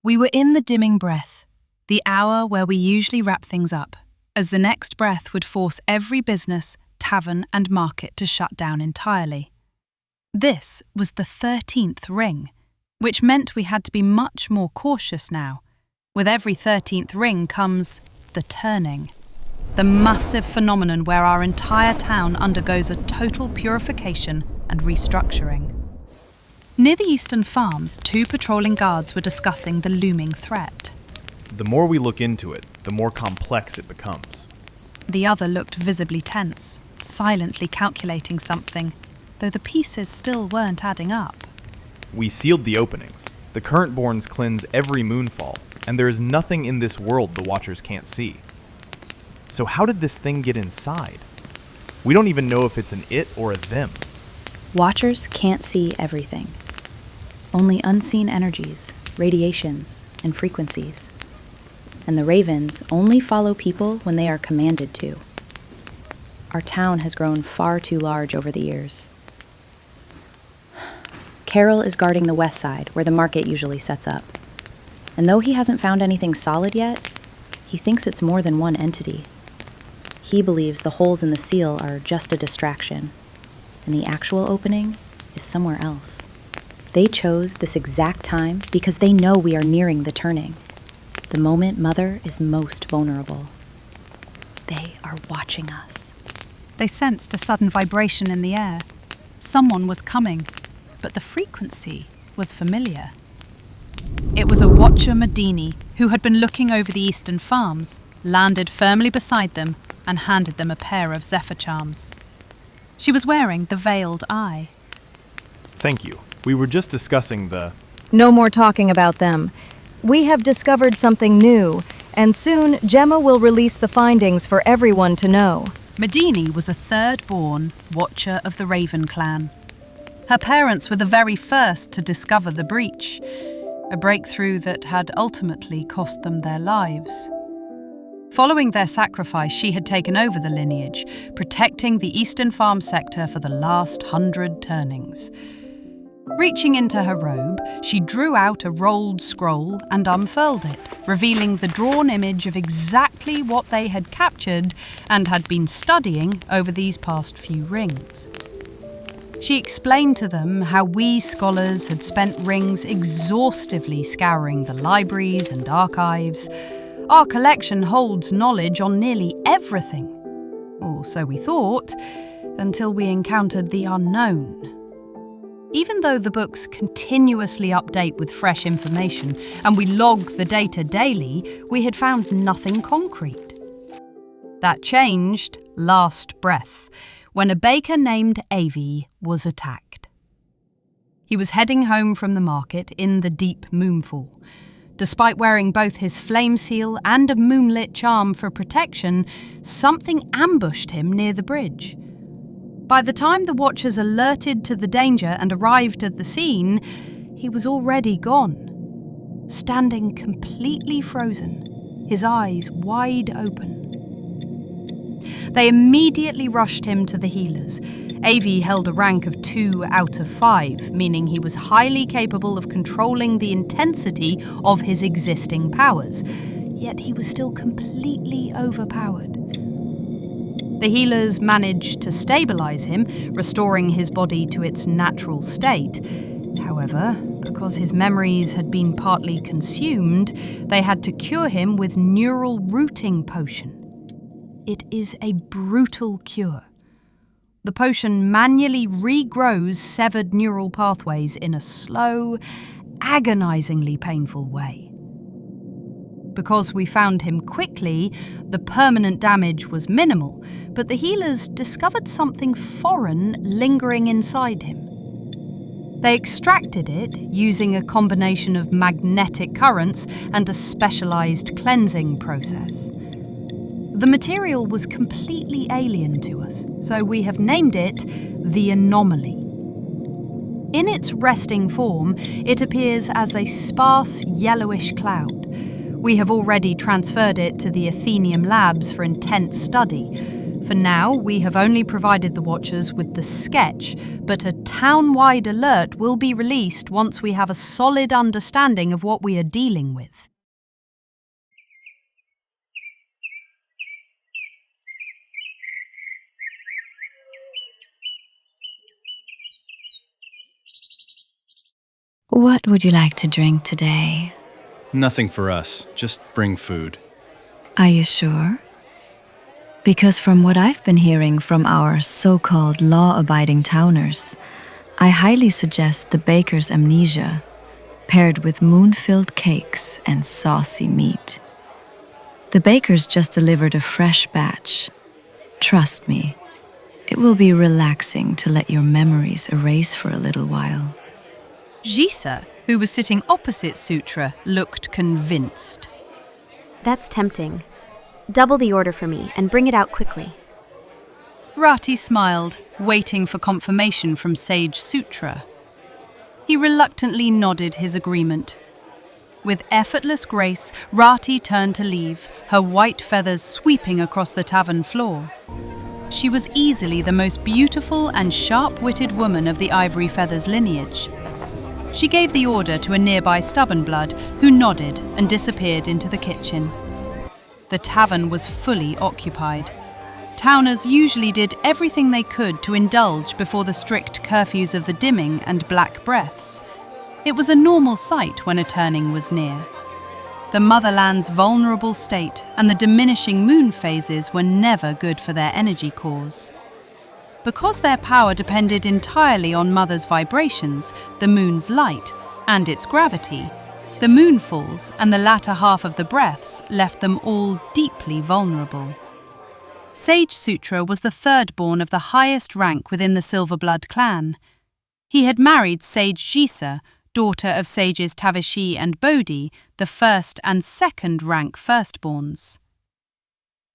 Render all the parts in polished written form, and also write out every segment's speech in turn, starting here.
We were in the dimming breath, the hour where we usually wrap things up, as the next breath would force every business, tavern and market to shut down entirely. This was the 13th ring, which meant we had to be much more cautious now. With every 13th ring comes the turning, the massive phenomenon where our entire town undergoes a total purification and restructuring. Near the eastern farms, 2 patrolling guards were discussing the looming threat. The more we look into it, the more complex it becomes. The other looked visibly tense, silently calculating something, though the pieces still weren't adding up. We sealed the openings. The current-borns cleanse every moonfall, and there is nothing in this world the Watchers can't see. So how did this thing get inside? We don't even know if it's an it or a them. Watchers can't see everything. Only unseen energies, radiations, and frequencies. And the ravens only follow people when they are commanded to. Our town has grown far too large over the years. Carol is guarding the west side, where the market usually sets up. And though he hasn't found anything solid yet, he thinks it's more than one entity. He believes the holes in the seal are just a distraction, and the actual opening is somewhere else. They chose this exact time because they know we are nearing the turning, the moment Mother is most vulnerable. They are watching us. They sensed a sudden vibration in the air. Someone was coming, but the frequency was familiar. It was a Watcher Medini who had been looking over the eastern farms, landed firmly beside them, and handed them a pair of Zephyr charms. She was wearing the veiled eye. Thank you. We were just discussing the... No more talking about them. We have discovered something new, and soon Gemma will release the findings for everyone to know. Medini was a third-born Watcher of the Raven clan. Her parents were the very first to discover the breach, a breakthrough that had ultimately cost them their lives. Following their sacrifice, she had taken over the lineage, protecting the eastern farm sector for the last 100 turnings. Reaching into her robe, she drew out a rolled scroll and unfurled it, revealing the drawn image of exactly what they had captured and had been studying over these past few rings. She explained to them how we scholars had spent rings exhaustively scouring the libraries and archives. Our collection holds knowledge on nearly everything. Or so we thought, until we encountered the unknown. Even though the books continuously update with fresh information and we log the data daily, we had found nothing concrete. That changed last breath, when a baker named Avi was attacked. He was heading home from the market in the deep moonfall. Despite wearing both his flame seal and a moonlit charm for protection, something ambushed him near the bridge. By the time the Watchers alerted to the danger and arrived at the scene, he was already gone, standing completely frozen, his eyes wide open. They immediately rushed him to the healers. Avi held a rank of 2 out of 5, meaning he was highly capable of controlling the intensity of his existing powers, yet he was still completely overpowered. The healers managed to stabilize him, restoring his body to its natural state. However, because his memories had been partly consumed, they had to cure him with neural rooting potion. It is a brutal cure. The potion manually regrows severed neural pathways in a slow, agonizingly painful way. Because we found him quickly, the permanent damage was minimal, but the healers discovered something foreign lingering inside him. They extracted it using a combination of magnetic currents and a specialized cleansing process. The material was completely alien to us, so we have named it the Anomaly. In its resting form, it appears as a sparse yellowish cloud. We have already transferred it to the ATHENEUM labs for intense study. For now, we have only provided the Watchers with the sketch, but a town-wide alert will be released once we have a solid understanding of what we are dealing with. What would you like to drink today? Nothing for us. Just bring food. Are you sure? Because from what I've been hearing from our so-called law-abiding towners, I highly suggest the baker's amnesia, paired with moon-filled cakes and saucy meat. The baker's just delivered a fresh batch. Trust me, it will be relaxing to let your memories erase for a little while. Jisa, who was sitting opposite Sutra, looked convinced. That's tempting. Double the order for me and bring it out quickly. Rati smiled, waiting for confirmation from Sage Sutra. He reluctantly nodded his agreement. With effortless grace, Rati turned to leave, her white feathers sweeping across the tavern floor. She was easily the most beautiful and sharp-witted woman of the Ivory Feathers lineage. She gave the order to a nearby Stubbornblood, who nodded and disappeared into the kitchen. The tavern was fully occupied. Towners usually did everything they could to indulge before the strict curfews of the dimming and black breaths. It was a normal sight when a turning was near. The motherland's vulnerable state and the diminishing moon phases were never good for their energy cores. Because their power depended entirely on Mother's vibrations, the moon's light, and its gravity, the moonfalls and the latter half of the breaths left them all deeply vulnerable. Sage Sutra was the third-born of the highest rank within the Silverblood clan. He had married Sage Jisa, daughter of Sages Tavishi and Bodhi, the first and second rank firstborns.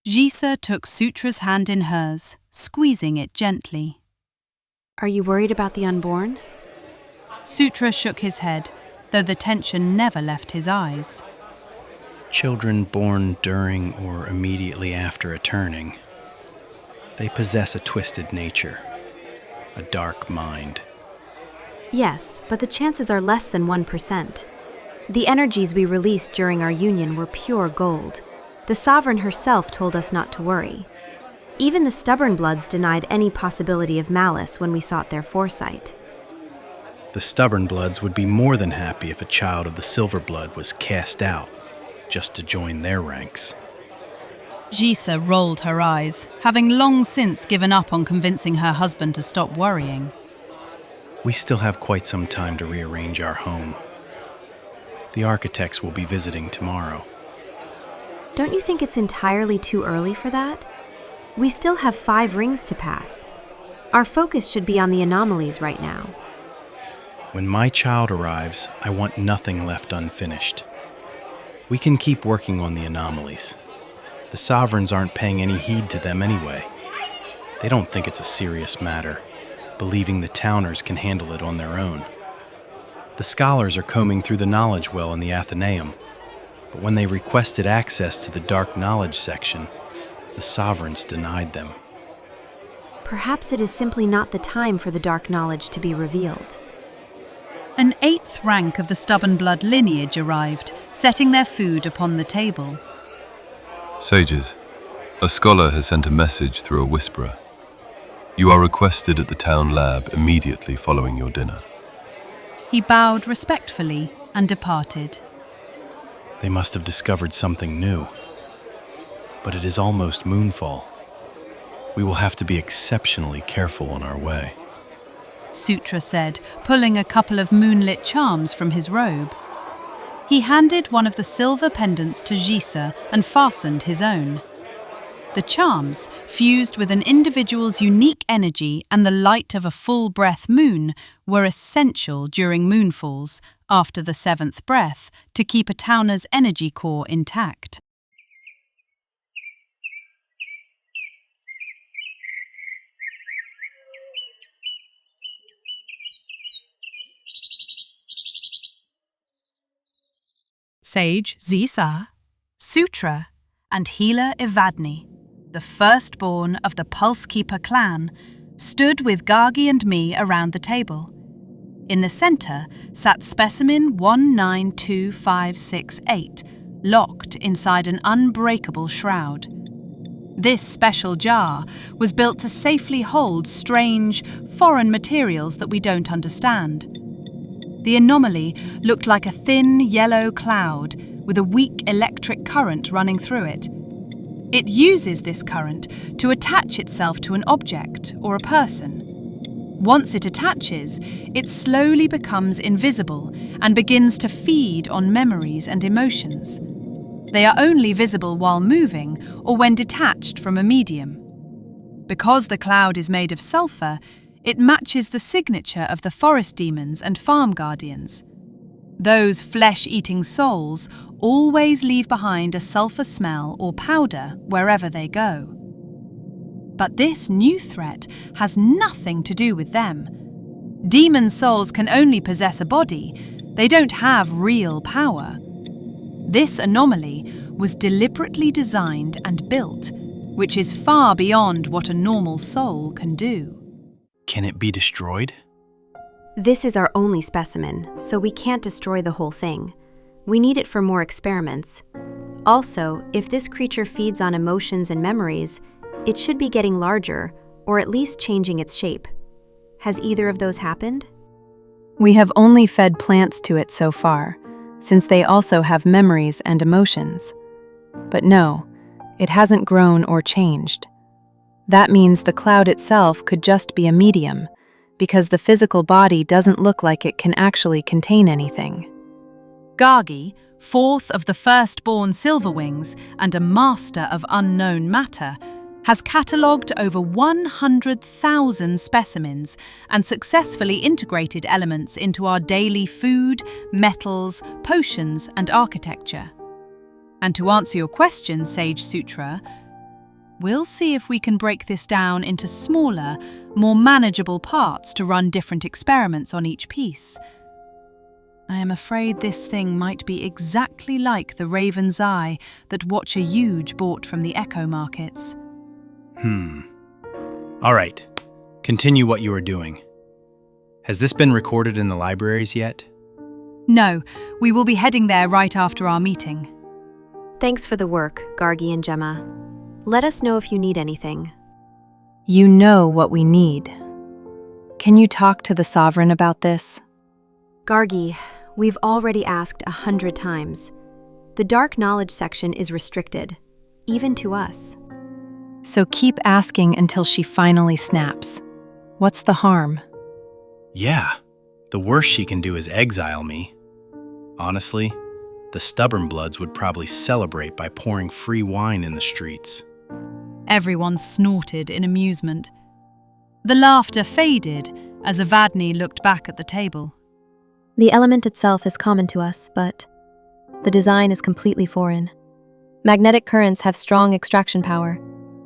Jisa took Sutra's hand in hers, squeezing it gently. Are you worried about the unborn? Sutra shook his head, though the tension never left his eyes. Children born during or immediately after a turning. They possess a twisted nature, a dark mind. Yes, but the chances are less than 1%. The energies we released during our union were pure gold. The Sovereign herself told us not to worry. Even the Stubbornbloods denied any possibility of malice when we sought their foresight. The Stubbornbloods would be more than happy if a child of the Silverblood was cast out, just to join their ranks. Jisa rolled her eyes, having long since given up on convincing her husband to stop worrying. We still have quite some time to rearrange our home. The architects will be visiting tomorrow. Don't you think it's entirely too early for that? We still have 5 rings to pass. Our focus should be on the anomalies right now. When my child arrives, I want nothing left unfinished. We can keep working on the anomalies. The Sovereigns aren't paying any heed to them anyway. They don't think it's a serious matter, believing the Towners can handle it on their own. The scholars are combing through the knowledge well in the ATHENEUM, but when they requested access to the Dark Knowledge section, the Sovereigns denied them. Perhaps it is simply not the time for the dark knowledge to be revealed. An 8th rank of the Stubbornblood lineage arrived, setting their food upon the table. Sages, a scholar has sent a message through a whisperer. You are requested at the town lab immediately following your dinner. He bowed respectfully and departed. They must have discovered something new. But it is almost moonfall. We will have to be exceptionally careful on our way. Sutra said, pulling a couple of moonlit charms from his robe. He handed one of the silver pendants to Jisa and fastened his own. The charms, fused with an individual's unique energy and the light of a full-breath moon, were essential during moonfalls, after the 7th breath, to keep a Towner's energy core intact. Sage Zisa, Sutra, and healer Evadne. the firstborn of the Pulsekeeper clan, stood with Gargi and me around the table. In the centre sat specimen 192568, locked inside an unbreakable shroud. This special jar was built to safely hold strange, foreign materials that we don't understand. The anomaly looked like a thin yellow cloud with a weak electric current running through it. It uses this current to attach itself to an object or a person. Once it attaches, it slowly becomes invisible and begins to feed on memories and emotions. They are only visible while moving or when detached from a medium. Because the cloud is made of sulfur, it matches the signature of the forest demons and farm guardians. Those flesh-eating souls always leave behind a sulfur smell or powder wherever they go. But this new threat has nothing to do with them. Demon souls can only possess a body. They don't have real power. This anomaly was deliberately designed and built, which is far beyond what a normal soul can do. Can it be destroyed? This is our only specimen, so we can't destroy the whole thing. We need it for more experiments. Also, if this creature feeds on emotions and memories, it should be getting larger, or at least changing its shape. Has either of those happened? We have only fed plants to it so far, since they also have memories and emotions. But no, it hasn't grown or changed. That means the cloud itself could just be a medium, because the physical body doesn't look like it can actually contain anything. Gargi, fourth of the firstborn Silverwings and a master of unknown matter, has catalogued over 100,000 specimens and successfully integrated elements into our daily food, metals, potions, and architecture. And to answer your question, Sage Sutra, we'll see if we can break this down into smaller, more manageable parts to run different experiments on each piece. I am afraid this thing might be exactly like the Raven's Eye that Watcher Huge bought from the Echo Markets. All right, continue what you are doing. Has this been recorded in the libraries yet? No, we will be heading there right after our meeting. Thanks for the work, Gargi and Gemma. Let us know if you need anything. You know what we need. Can you talk to the Sovereign about this? Gargi, we've already asked 100 times. The dark knowledge section is restricted, even to us. So keep asking until she finally snaps. What's the harm? Yeah, the worst she can do is exile me. Honestly, the stubborn bloods would probably celebrate by pouring free wine in the streets. Everyone snorted in amusement. The laughter faded as Avadni looked back at the table. The element itself is common to us, but the design is completely foreign. Magnetic currents have strong extraction power,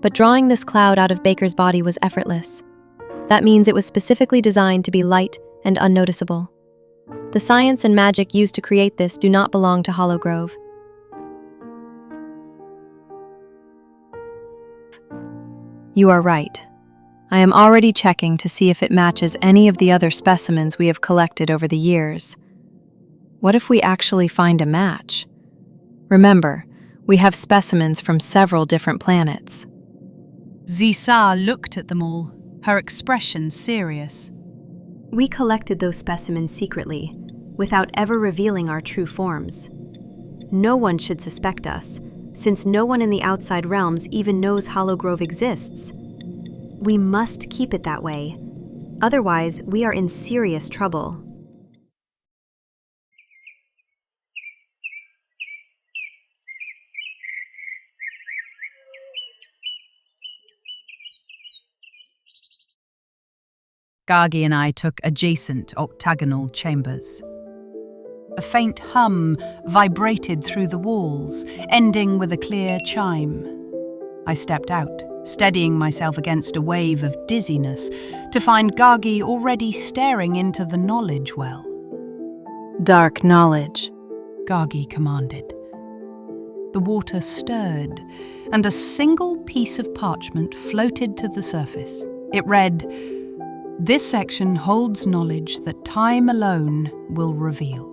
but drawing this cloud out of Baker's body was effortless. That means it was specifically designed to be light and unnoticeable. The science and magic used to create this do not belong to Hollowgrove. You are right. I am already checking to see if it matches any of the other specimens we have collected over the years. What if we actually find a match? Remember, we have specimens from several different planets. Zisa looked at them all, her expression serious. We collected those specimens secretly, without ever revealing our true forms. No one should suspect us, since no one in the outside realms even knows Hollowgrove exists. We must keep it that way. Otherwise, we are in serious trouble. Gargi and I took adjacent octagonal chambers. A faint hum vibrated through the walls, ending with a clear chime. I stepped out, steadying myself against a wave of dizziness, to find Gargi already staring into the knowledge well. Dark knowledge, Gargi commanded. the water stirred, and a single piece of parchment floated to the surface. It read, "This section holds knowledge that time alone will reveal."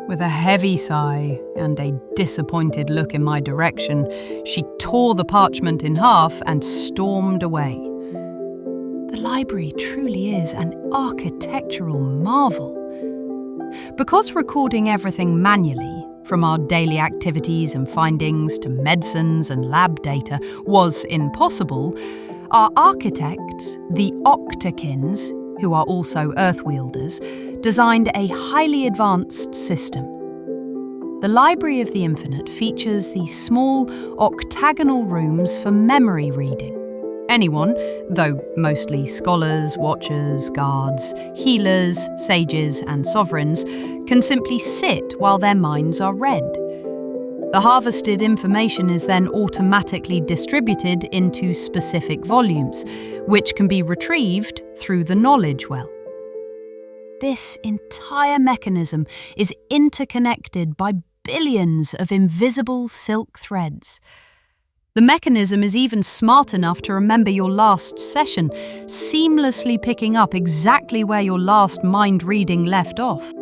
With a heavy sigh and a disappointed look in my direction, she tore the parchment in half and stormed away. The library truly is an architectural marvel. Because recording everything manually, from our daily activities and findings to medicines and lab data, was impossible, our architects, the Octakins, who are also Earthwielders, designed a highly advanced system. The Library of the Infinite features these small octagonal rooms for memory reading. Anyone, though mostly scholars, watchers, guards, healers, sages, and sovereigns, can simply sit while their minds are read. The harvested information is then automatically distributed into specific volumes, which can be retrieved through the knowledge well. This entire mechanism is interconnected by billions of invisible silk threads. The mechanism is even smart enough to remember your last session, seamlessly picking up exactly where your last mind reading left off.